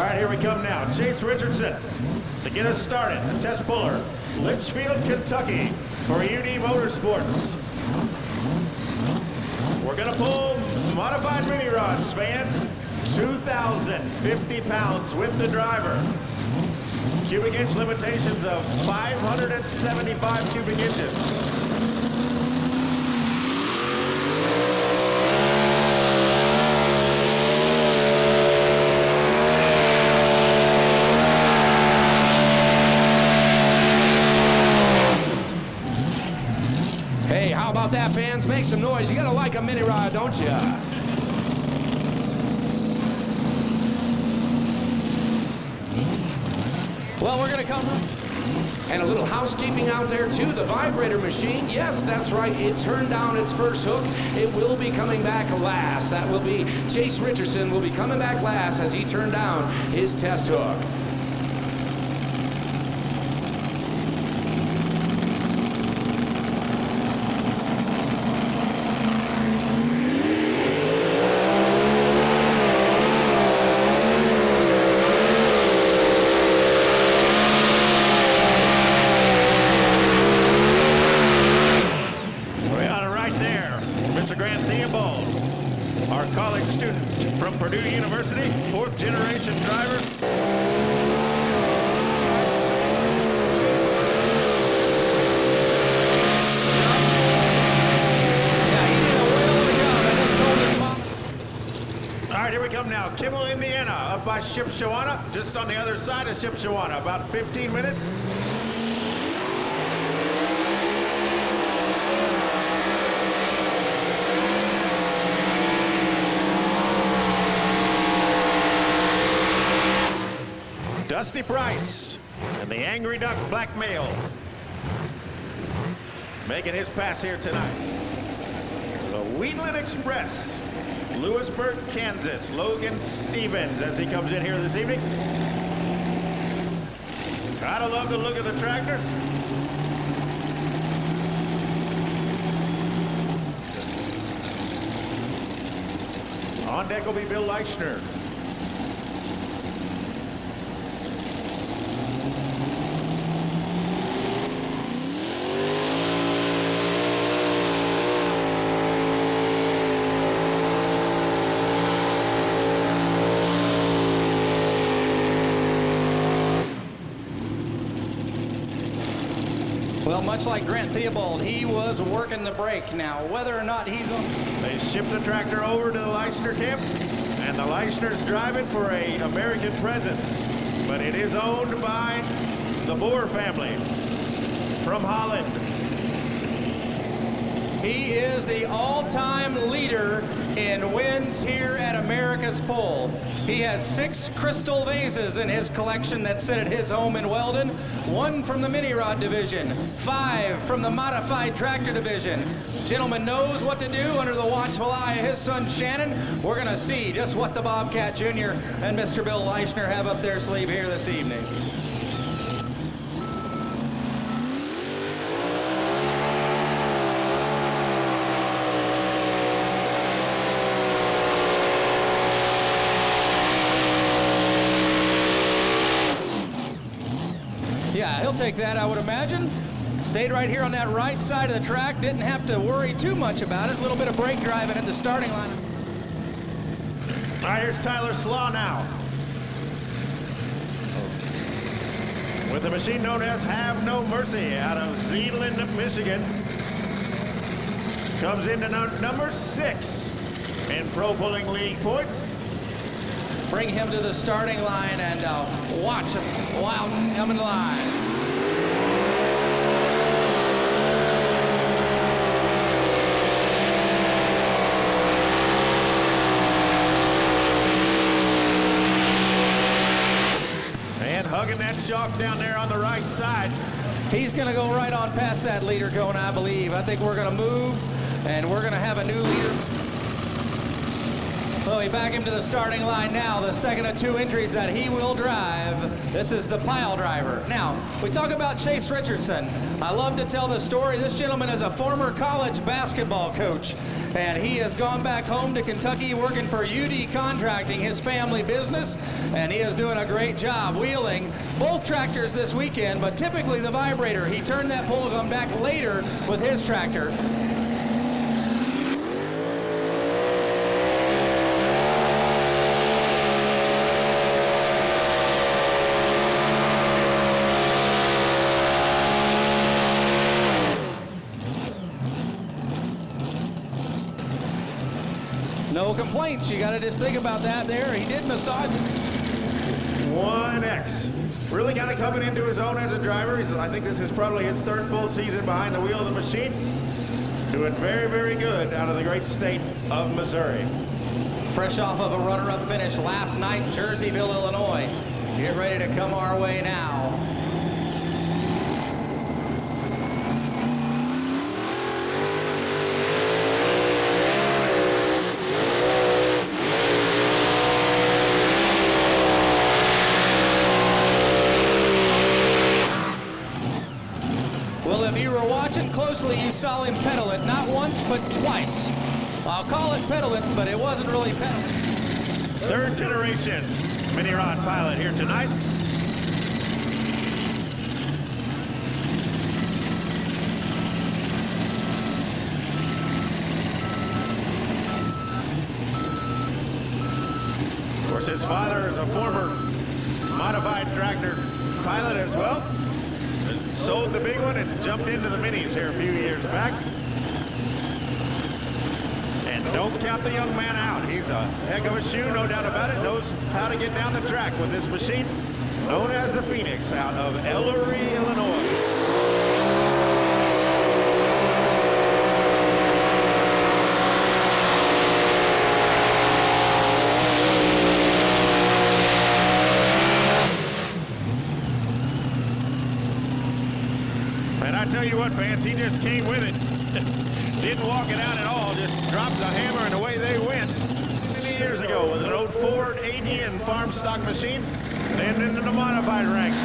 right, here we come now. Chase Richardson to get us started. The test puller, Litchfield, Kentucky for UD Motorsports. We're going to pull modified mini rods, Svan. 2,050 pounds with the driver. Cubic inch limitations of 575 cubic inches. Hey, how about that, fans? Make some noise. You gotta like a mini rod, don't you? Well, we're gonna come up. And a little housekeeping out there, too. The vibrator machine, yes, that's right. It turned down its first hook. It will be coming back last. That will be Chase Richardson will be coming back last as he turned down his test hook. Our college student from Purdue University, fourth generation driver. All right, here we come now. Kimmel, Indiana, up by Shipshewana, just on the other side of Shipshewana, about 15 minutes. Dusty Price and the Angry Duck Black Male making his pass here tonight. The Wheatland Express, Lewisburg, Kansas. Logan Stevens as he comes in here this evening. Gotta love the look of the tractor. On deck will be Bill Leichner. Well, much like Grant Theobald, he was working the brake. Now, whether or not he's on... They shipped the tractor over to the Leichner camp, and the Leichner's driving for an American presence. But it is owned by the Boer family from Holland. He is the all-time leader in wins here at America's Pole. He has 6 crystal vases in his collection that sit at his home in Weldon, 1 from the mini rod division, 5 from the modified tractor division. Gentleman knows what to do under the watchful eye of his son Shannon. We're gonna see just what the Bobcat Jr. and Mr. Bill Leichner have up their sleeve here this evening. Yeah, he'll take that, I would imagine. Stayed right here on that right side of the track. Didn't have to worry too much about it. A little bit of brake driving at the starting line. All right, here's Tyler Slaw now. With the machine known as Have No Mercy out of Zeeland, Michigan. Comes into number 6 in Pro Pulling League points. Bring him to the starting line and watch him while coming live. And hugging that chalk down there on the right side. He's going to go right on past that leader cone, I believe. I think we're going to move, and we're going to have a new leader. Well, we back him to the starting line now, the second of two entries that he will drive. This is the pile driver. Now, we talk about Chase Richardson. I love to tell the story. This gentleman is a former college basketball coach, and he has gone back home to Kentucky working for UD Contracting, his family business, and he is doing a great job wheeling both tractors this weekend, but typically the vibrator. He turned that pole gun back later with his tractor. No complaints. You got to just think about that there. He did massage it. 1X. Really kind of coming into his own as a driver. I think this is probably his third full season behind the wheel of the machine. Doing very, very good out of the great state of Missouri. Fresh off of a runner-up finish last night in Jerseyville, Illinois. Get ready to come our way now. Well, if you were watching closely, you saw him pedal it, not once, but twice. I'll call it pedal it, but it wasn't really pedal. Third generation mini rod pilot here tonight. Of course, his father is a former modified tractor pilot as well. Sold the big one and jumped into the minis here a few years back. And don't count the young man out. He's a heck of a shoe, no doubt about it. Knows how to get down the track with this machine, known as the Phoenix, out of Ellery, Illinois. And I tell you what, fans, he just came with it. Didn't walk it out at all, just dropped the hammer and away they went. Many years ago with an old Ford ADN farm stock machine, then into the modified ranks.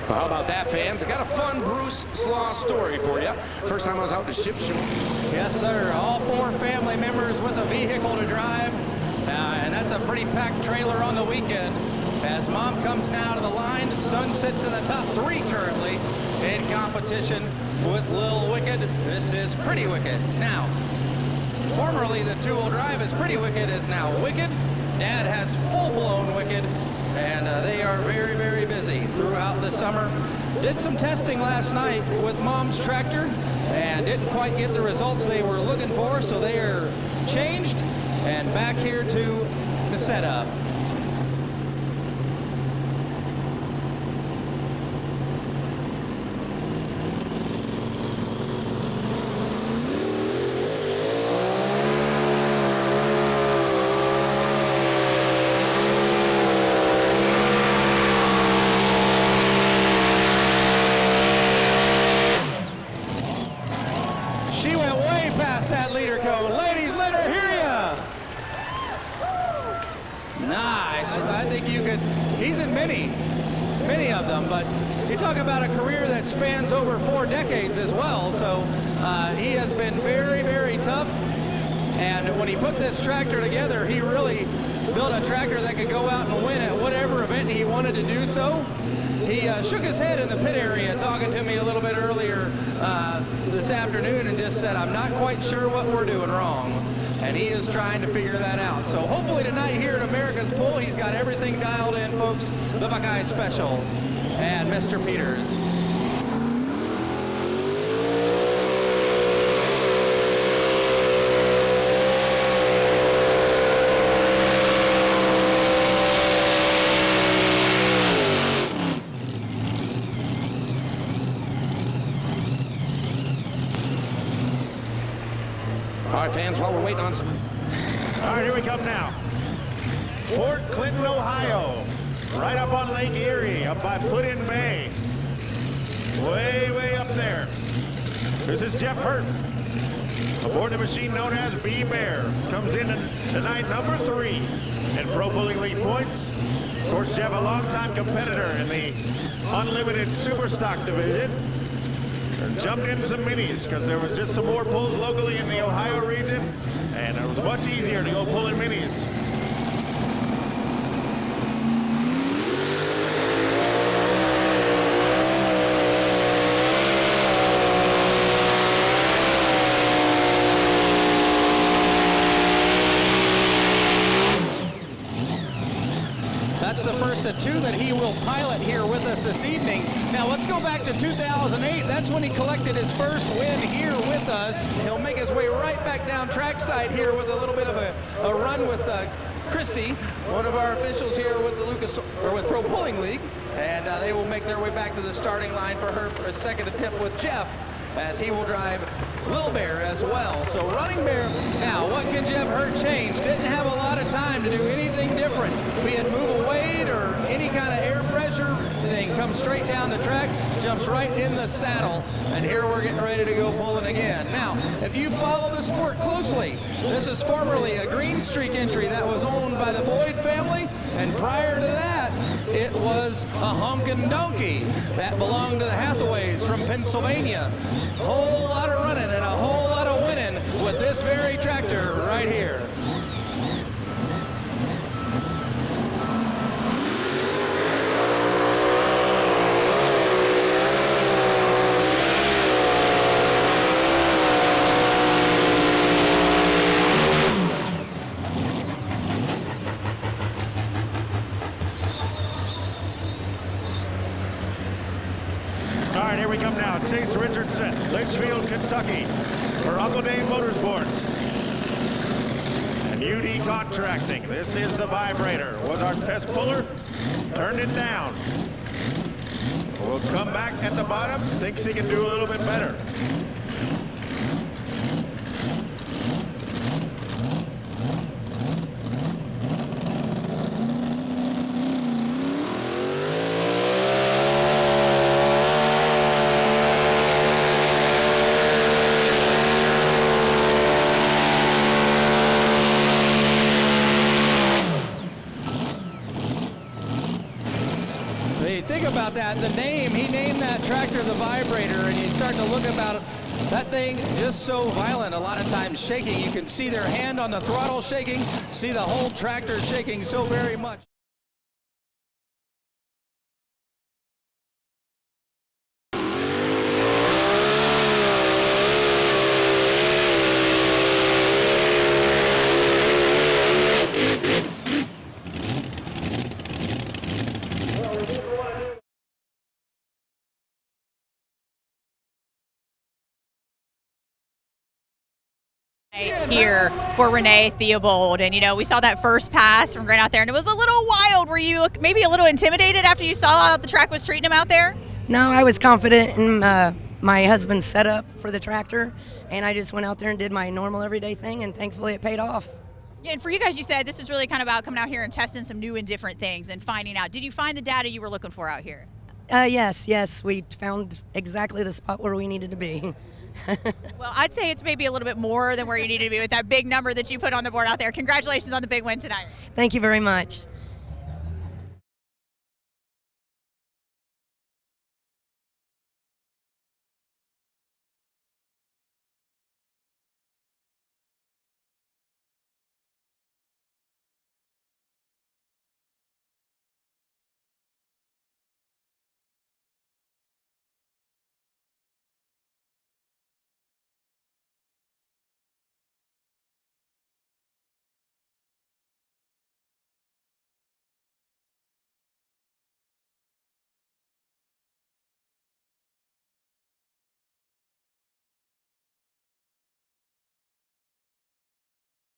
Well, how about that, fans? I got a fun Bruce Slaw story for you. First time I was out to ship show. Yes, sir. All four family members with a vehicle to drive. And that's a pretty packed trailer on the weekend. As mom comes now to the line, son sits in the top three currently in competition with Lil Wicked. This is Pretty Wicked. Now, formerly the two-wheel drive is Pretty Wicked is now Wicked. Dad has full-blown Wicked. And they are very, very busy throughout the summer. Did some testing last night with mom's tractor and didn't quite get the results they were looking for, so they are changed and back here to the setup. That leader code. Ladies, let her hear ya. Nice. I think you could, he's in many of them, but you talk about a career that spans over 4 decades as well, so he has been very, very tough, and when he put this tractor together, he really built a tractor that could go out and win at whatever event he wanted to do so. He shook his head in the pit area talking to me a little bit earlier this afternoon and just said, I'm not quite sure what we're doing wrong. And he is trying to figure that out. So hopefully tonight here at America's Pool, he's got everything dialed in, folks. The Buckeye Special and Mr. Peters. All right, fans. fans while we're waiting on some. All right, here we come now. Fort Clinton, Ohio. Right up on Lake Erie, up by Put-in Bay. Way up there. This is Jeff Hurt. Aboard the machine known as B-Bear. Comes in tonight number 3 in Pro Pulling League points. Of course, Jeff, a longtime competitor in the Unlimited Superstock division. Jumped in some minis because there was just some more pulls locally in the Ohio region, and it was much easier to go pulling minis. That's the first of 2 that he will pilot here with us this evening. Now let's go back to 2008. That's when he collected his first win here with us. He'll make his way right back down trackside here with a little bit of a run with Christy, one of our officials here with the with Pro Pulling League, and they will make their way back to the starting line for her for a second attempt with Jeff, as he will drive Little Bear as well. So Running Bear, now what can Jeff Hurt change? Didn't have a lot of time to do anything different, be it move a weight or any kind of air pressure thing. Comes straight down the track, jumps right in the saddle, and here we're getting ready to go pulling again. Now, if you follow the sport closely, this is formerly a Green Streak entry that was owned by the Boyd family, and prior to that, it was a Honkin' Donkey that belonged to the Hathaways from Pennsylvania. Whole lot of running and a whole lot of winning with this very tractor right here. All right, here we come now. Chase Richardson, Litchfield, Kentucky, for Uncle Dave Motorsports. And UD Contracting. This is the vibrator. Was our test puller. Turned it down. Will come back at the bottom. Thinks he can do a little bit better. Think about that, the name, he named that tractor the vibrator, and you start to look about it, that thing just so violent, a lot of times shaking. You can see their hand on the throttle shaking, see the whole tractor shaking so very much. Here for Renee Theobald, and you know, we saw that first pass from right out there, and it was a little wild. Were you maybe a little intimidated after you saw how the track was treating him out there? No, I was confident in my husband's setup for the tractor, and I just went out there and did my normal everyday thing, and thankfully it paid off. Yeah, and for you guys, you said this is really kind of about coming out here and testing some new and different things and finding out. Did you find the data you were looking for out here? Yes, we found exactly the spot where we needed to be. Well, I'd say it's maybe a little bit more than where you needed to be with that big number that you put on the board out there. Congratulations on the big win tonight. Thank you very much.